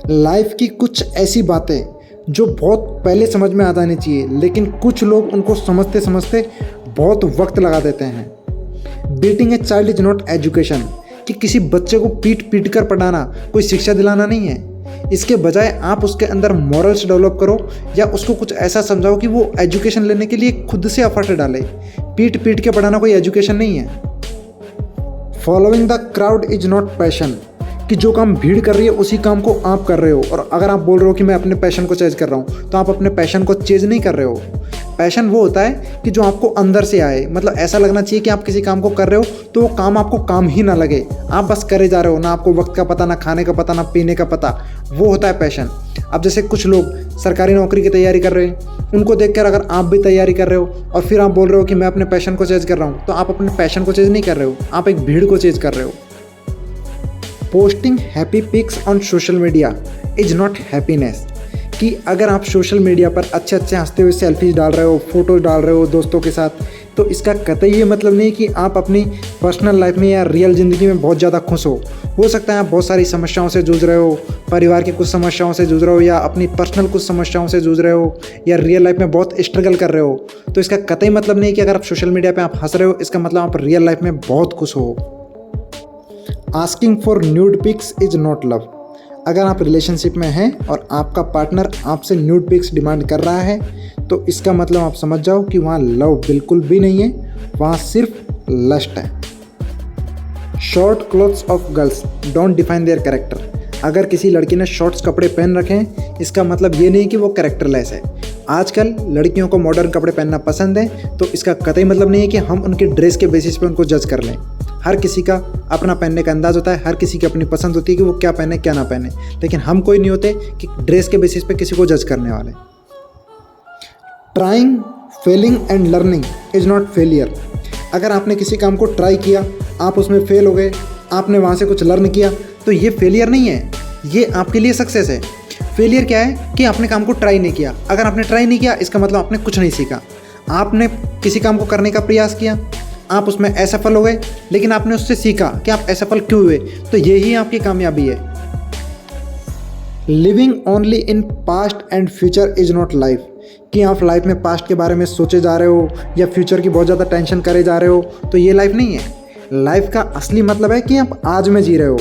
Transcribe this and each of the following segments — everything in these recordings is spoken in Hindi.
लाइफ की कुछ ऐसी बातें जो बहुत पहले समझ में आ जानी चाहिए, लेकिन कुछ लोग उनको समझते समझते बहुत वक्त लगा देते हैं। Beating a child is not education, कि किसी बच्चे को पीट पीट कर पढ़ाना कोई शिक्षा दिलाना नहीं है। इसके बजाय आप उसके अंदर मॉरल्स डेवलप करो या उसको कुछ ऐसा समझाओ कि वो एजुकेशन लेने के लिए खुद से एफर्ट डाले। पीट पीट के पढ़ाना कोई एजुकेशन नहीं है। Following the crowd is not passion, कि जो काम भीड़ कर रही है उसी काम को आप कर रहे हो। और अगर आप बोल रहे हो कि मैं अपने पैशन को चेज कर रहा हूँ, तो आप अपने पैशन को चेज नहीं कर रहे हो। पैशन वो होता है कि जो आपको अंदर से आए, मतलब ऐसा लगना चाहिए कि आप किसी काम को कर रहे हो तो वो काम आपको काम ही ना लगे, आप बस करे जा रहे हो, ना आपको वक्त का पता, ना खाने का पता, ना पीने का पता। वो होता है पैशन। अब जैसे कुछ लोग सरकारी नौकरी की तैयारी कर रहे हैं, उनको देखकर अगर आप भी तैयारी कर रहे हो और फिर आप बोल रहे हो कि मैं अपने पैशन को चेज कर रहा हूँ, तो आप अपने पैशन को चेज नहीं कर रहे हो, आप एक भीड़ को चेज कर रहे हो। Posting happy pics on social media is not happiness, कि अगर आप सोशल मीडिया पर अच्छे अच्छे हंसते हुए सेल्फीज डाल रहे हो, फोटोज डाल रहे हो दोस्तों के साथ, तो इसका कतई ये मतलब नहीं कि आप अपनी पर्सनल लाइफ में या रियल ज़िंदगी में बहुत ज़्यादा खुश हो सकता है आप बहुत सारी समस्याओं से जूझ रहे हो, परिवार की कुछ समस्याओं से जूझ रहे हो, या अपनी पर्सनल कुछ समस्याओं से जूझ रहे हो, या रियल लाइफ में बहुत स्ट्रगल कर रहे हो। तो इसका कतई मतलब नहीं कि अगर आप सोशल मीडिया पर आप हंस रहे हो, इसका मतलब आप रियल लाइफ में बहुत खुश हो। Asking for nude pics is not love, अगर आप रिलेशनशिप में हैं और आपका पार्टनर आपसे न्यूड पिक्स डिमांड कर रहा है, तो इसका मतलब आप समझ जाओ कि वहाँ लव बिल्कुल भी नहीं है, वहाँ सिर्फ लस्ट है। Short clothes of girls don't define their character, अगर किसी लड़की ने शॉर्ट्स कपड़े पहन रखे हैं, इसका मतलब ये नहीं कि वो कैरेक्टरलेस है। आजकल लड़कियों को मॉडर्न कपड़े पहनना पसंद है, तो इसका कतई मतलब नहीं है कि हम उनके ड्रेस के बेसिस पे उनको जज कर लें। हर किसी का अपना पहनने का अंदाज़ होता है, हर किसी की अपनी पसंद होती है कि वो क्या पहने क्या ना पहने, लेकिन हम कोई नहीं होते कि ड्रेस के बेसिस पे किसी को जज करने वाले। Trying, failing and learning is not failure, अगर आपने किसी काम को ट्राई किया, आप उसमें फेल हो गए, आपने वहाँ से कुछ लर्न किया, तो ये फेलियर नहीं है, ये आपके लिए सक्सेस है। फेलियर क्या है कि आपने काम को ट्राई नहीं किया। अगर आपने ट्राई नहीं किया, इसका मतलब आपने कुछ नहीं सीखा। आपने किसी काम को करने का प्रयास किया, आप उसमें असफल हो गए, लेकिन आपने उससे सीखा कि आप असफल क्यों हुए, तो यही आपकी कामयाबी है। Living only in past and future is not life, कि आप लाइफ में पास्ट के बारे में सोचे जा रहे हो या फ्यूचर की बहुत ज़्यादा टेंशन करे जा रहे हो, तो ये लाइफ नहीं है। लाइफ का असली मतलब है कि आप आज में जी रहे हो,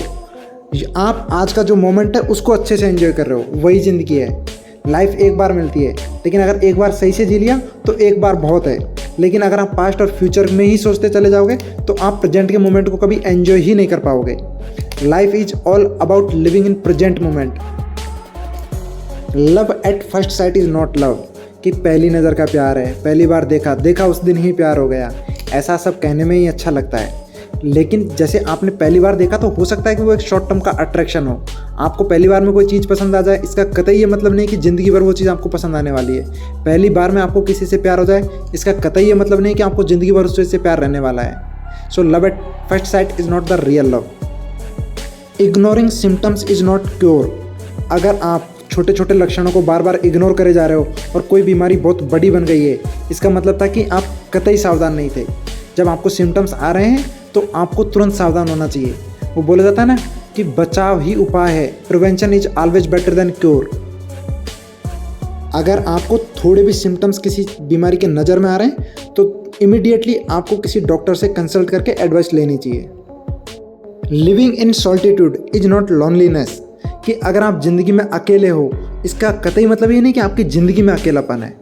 आप आज का जो मोमेंट है उसको अच्छे से एंजॉय कर रहे हो, वही ज़िंदगी है। लाइफ एक बार मिलती है, लेकिन अगर एक बार सही से जी लिया तो एक बार बहुत है। लेकिन अगर आप पास्ट और फ्यूचर में ही सोचते चले जाओगे, तो आप प्रेजेंट के मोमेंट को कभी एंजॉय ही नहीं कर पाओगे। Life is all about living in present moment. Love at first sight is not love, कि पहली नज़र का प्यार है, पहली बार देखा उस दिन ही प्यार हो गया। ऐसा सब कहने में ही अच्छा लगता है, लेकिन जैसे आपने पहली बार देखा तो हो सकता है कि वो एक शॉर्ट टर्म का अट्रैक्शन हो। आपको पहली बार में कोई चीज़ पसंद आ जाए, इसका कतई ये मतलब नहीं कि ज़िंदगी भर वो चीज़ आपको पसंद आने वाली है। पहली बार में आपको किसी से प्यार हो जाए, इसका कतई ये मतलब नहीं कि आपको ज़िंदगी भर उस चीज़ से प्यार रहने वाला है। So love at first sight is not the real love. Ignoring symptoms is not cure, अगर आप छोटे छोटे लक्षणों को बार बार इग्नोर करे जा रहे हो और कोई बीमारी बहुत बड़ी बन गई है, इसका मतलब था कि आप कतई सावधान नहीं थे। जब आपको सिम्टम्स आ रहे हैं तो आपको तुरंत सावधान होना चाहिए। वो बोला जाता है ना कि बचाव ही उपाय है, prevention is always better than cure. अगर आपको थोड़े भी सिम्टम्स किसी बीमारी के नज़र में आ रहे हैं, तो इमीडिएटली आपको किसी डॉक्टर से कंसल्ट करके एडवाइस लेनी चाहिए। Living in solitude is not loneliness, कि अगर आप ज़िंदगी में अकेले हो, इसका कतई मतलब ये नहीं कि आपकी ज़िंदगी में अकेलापन है।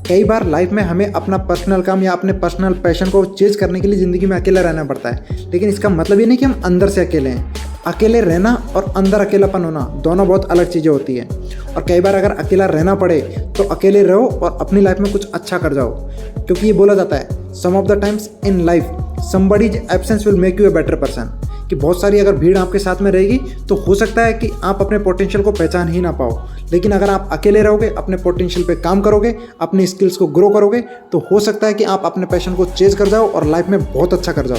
कई बार लाइफ में हमें अपना पर्सनल काम या अपने पर्सनल पैशन को चेज करने के लिए ज़िंदगी में अकेला रहना पड़ता है, लेकिन इसका मतलब ये नहीं कि हम अंदर से अकेले हैं। अकेले रहना और अंदर अकेलापन होना दोनों बहुत अलग चीज़ें होती हैं। और कई बार अगर अकेला रहना पड़े तो अकेले रहो और अपनी लाइफ में कुछ अच्छा कर जाओ, क्योंकि ये बोला जाता है some of the times in life somebody's absence will make you a better person, कि बहुत सारी अगर भीड़ आपके साथ में रहेगी तो हो सकता है कि आप अपने पोटेंशियल को पहचान ही ना पाओ, लेकिन अगर आप अकेले रहोगे, अपने पोटेंशियल पे काम करोगे, अपनी स्किल्स को ग्रो करोगे, तो हो सकता है कि आप अपने पैशन को चेज कर जाओ और लाइफ में बहुत अच्छा कर जाओ।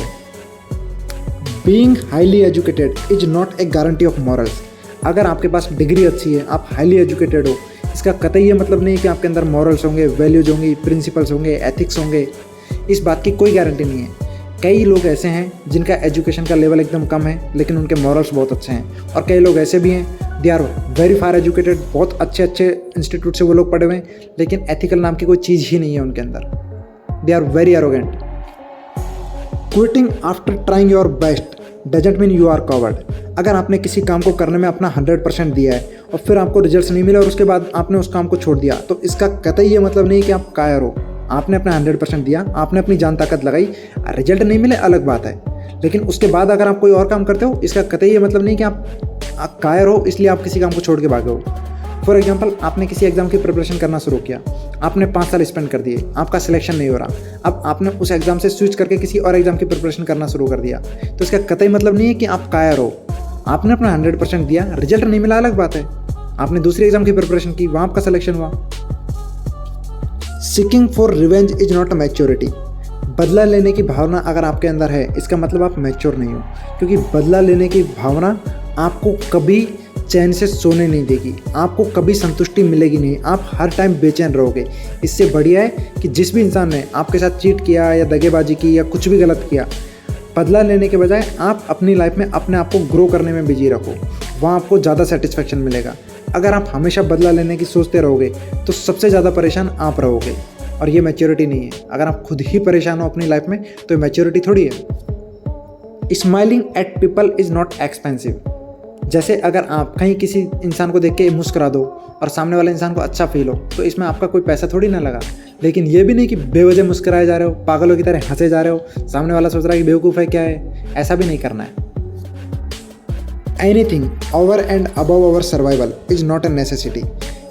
Being highly educated is not a guarantee of morals, अगर आपके पास डिग्री अच्छी है, आप हाईली एजुकेटेड हो, इसका कतई ये मतलब नहीं कि आपके अंदर मॉरल्स होंगे, वैल्यूज होंगी, प्रिंसिपल्स होंगे, एथिक्स होंगे। इस बात की कोई गारंटी नहीं है। कई लोग ऐसे हैं जिनका एजुकेशन का लेवल एकदम कम है, लेकिन उनके मॉरल्स बहुत अच्छे हैं, और कई लोग ऐसे भी हैं they are very far educated, बहुत अच्छे अच्छे इंस्टीट्यूट से वो लोग पढ़े हुए हैं, लेकिन एथिकल नाम की कोई चीज़ ही नहीं है उनके अंदर। They are very arrogant. Quitting after trying your best doesn't mean you are coward. अगर आपने किसी काम को करने में अपना 100% दिया है और फिर आपको रिजल्ट्स नहीं मिले और उसके बाद आपने उस काम को छोड़ दिया, तो इसका कतई ये मतलब नहीं कि आप कायर हो। आपने अपना 100% दिया, आपने अपनी जान ताकत लगाई, रिजल्ट नहीं मिले अलग बात है, लेकिन उसके बाद अगर आप कोई और काम करते हो, इसका कतई ये मतलब नहीं कि आप कायर हो इसलिए आप किसी काम को छोड़ के भागे हो। फॉर एग्जाम्पल, आपने किसी एग्जाम की प्रिपरेशन करना शुरू किया, आपने 5 साल स्पेंड कर दिए, आपका सिलेक्शन नहीं हो रहा, अब आपने उस एग्जाम से स्विच करके किसी और एग्जाम की प्रिपरेशन करना शुरू कर दिया, तो इसका कतई मतलब नहीं है कि आप कायर हो। आपने अपना 100% दिया, रिजल्ट नहीं मिला अलग बात है, आपने दूसरी एग्जाम की प्रिपरेशन की, वहाँ आपका सिलेक्शन हुआ। Seeking for revenge is not a maturity. बदला लेने की भावना अगर आपके अंदर है, इसका मतलब आप मैच्योर नहीं हो, क्योंकि बदला लेने की भावना आपको कभी चैन से सोने नहीं देगी, आपको कभी संतुष्टि मिलेगी नहीं, आप हर टाइम बेचैन रहोगे। इससे बढ़िया है कि जिस भी इंसान ने आपके साथ चीट किया या दगेबाजी की या कुछ भी गलत किया, बदला लेने के बजाय आप अपनी लाइफ में अपने आप को ग्रो करने में बिजी रखो, वहाँ आपको ज़्यादा सेटिस्फेक्शन मिलेगा। अगर आप हमेशा बदला लेने की सोचते रहोगे तो सबसे ज़्यादा परेशान आप रहोगे, और ये मैच्योरिटी नहीं है। अगर आप खुद ही परेशान हो अपनी लाइफ में तो मैच्योरिटी थोड़ी है। Smiling at people is not expensive. जैसे अगर आप कहीं किसी इंसान को देख के मुस्कुरा दो और सामने वाले इंसान को अच्छा फील हो, तो इसमें आपका कोई पैसा थोड़ी ना लगा। लेकिन ये भी नहीं कि बेवजह मुस्कुराए जा रहे हो, पागलों की तरह हंसे जा रहे हो, सामने वाला सोच रहा है कि बेवकूफ़ है क्या है, ऐसा भी नहीं करना है। Anything over and above our survival is not a necessity.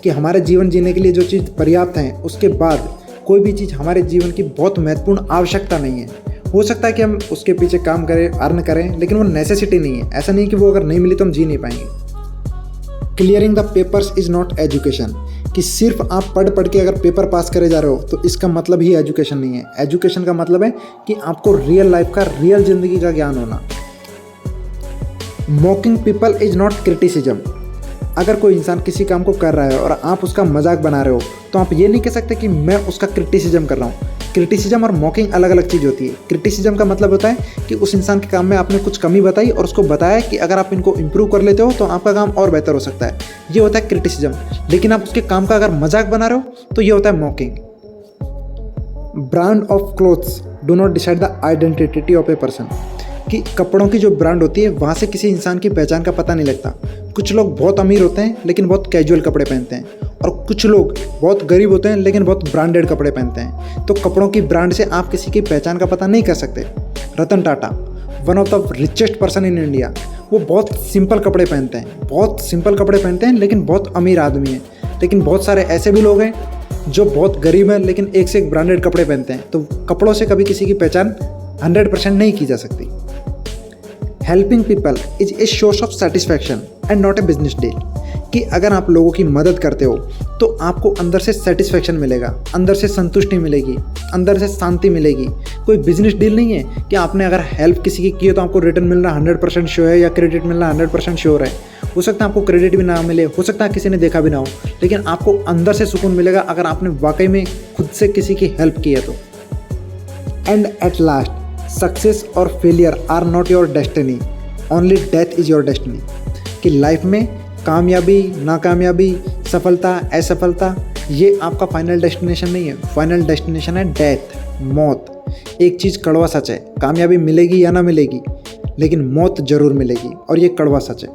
कि हमारे जीवन जीने के लिए जो चीज़ पर्याप्त है, उसके बाद कोई भी चीज़ हमारे जीवन की बहुत महत्वपूर्ण आवश्यकता नहीं है। हो सकता है कि हम उसके पीछे काम करें, अर्न करें, लेकिन वो नेसेसिटी नहीं है। ऐसा नहीं कि वो अगर नहीं मिली तो हम जी नहीं पाएंगे। Clearing the papers is not education. कि सिर्फ आप पढ़ पढ़ के अगर पेपर पास करे जा रहे हो तो इसका मतलब ही एजुकेशन नहीं है। एजुकेशन का मतलब है कि आपको रियल लाइफ का, रियल ज़िंदगी का ज्ञान होना। मॉकिंग पीपल इज़ नॉट क्रिटिसिज्म। अगर कोई इंसान किसी काम को कर रहा है और आप उसका मजाक बना रहे हो, तो आप ये नहीं कह सकते कि मैं उसका क्रिटिसिज्म कर रहा हूँ। क्रिटिसिज्म और मॉकिंग अलग अलग चीज़ होती है। क्रिटिसिज्म का मतलब होता है कि उस इंसान के काम में आपने कुछ कमी बताई और उसको बताया कि अगर आप इनको इंप्रूव कर लेते हो तो आपका काम और बेहतर हो सकता है, ये होता है क्रिटिसिज्म। लेकिन आप उसके काम का अगर मजाक बना रहे हो तो ये होता है मॉकिंग। Brand of clothes do not decide the identity of a person. कि कपड़ों की जो ब्रांड होती है वहाँ से किसी इंसान की पहचान का पता नहीं लगता। कुछ लोग बहुत अमीर होते हैं लेकिन बहुत कैजुअल कपड़े पहनते हैं, और कुछ लोग बहुत गरीब होते हैं लेकिन बहुत ब्रांडेड कपड़े पहनते हैं। तो कपड़ों की ब्रांड से आप किसी की पहचान का पता नहीं कर सकते। Ratan Tata, one of the richest person in India, वो बहुत सिंपल कपड़े पहनते हैं, बहुत सिंपल कपड़े पहनते हैं लेकिन बहुत अमीर आदमी हैं। लेकिन बहुत सारे ऐसे भी लोग हैं जो बहुत गरीब हैं लेकिन एक से एक ब्रांडेड कपड़े पहनते हैं। तो कपड़ों से कभी किसी की पहचान 100% नहीं की जा सकती। Helping people is a source of satisfaction and not a business deal. कि अगर आप लोगों की मदद करते हो तो आपको अंदर से सेटिस्फैक्शन मिलेगा, अंदर से संतुष्टि मिलेगी, अंदर से शांति मिलेगी। कोई बिजनेस डील नहीं है कि आपने अगर हेल्प किसी की है तो आपको रिटर्न मिलना 100% श्योर है या क्रेडिट मिलना 100% श्योर है। हो सकता है आपको क्रेडिट भी ना मिले, हो सकता है किसी ने देखा भी ना हो, लेकिन आपको अंदर से सुकून मिलेगा अगर आपने वाकई में खुद से किसी की हेल्प की है तो। एंड एट लास्ट, सक्सेस और failure are not your destiny, only death is your destiny. कि लाइफ में कामयाबी, नाकामयाबी, सफलता, असफलता, ये आपका फाइनल डेस्टिनेशन नहीं है। फाइनल डेस्टिनेशन है डेथ, मौत। एक चीज़ कड़वा सच है, कामयाबी मिलेगी या ना मिलेगी, लेकिन मौत ज़रूर मिलेगी, और ये कड़वा सच है।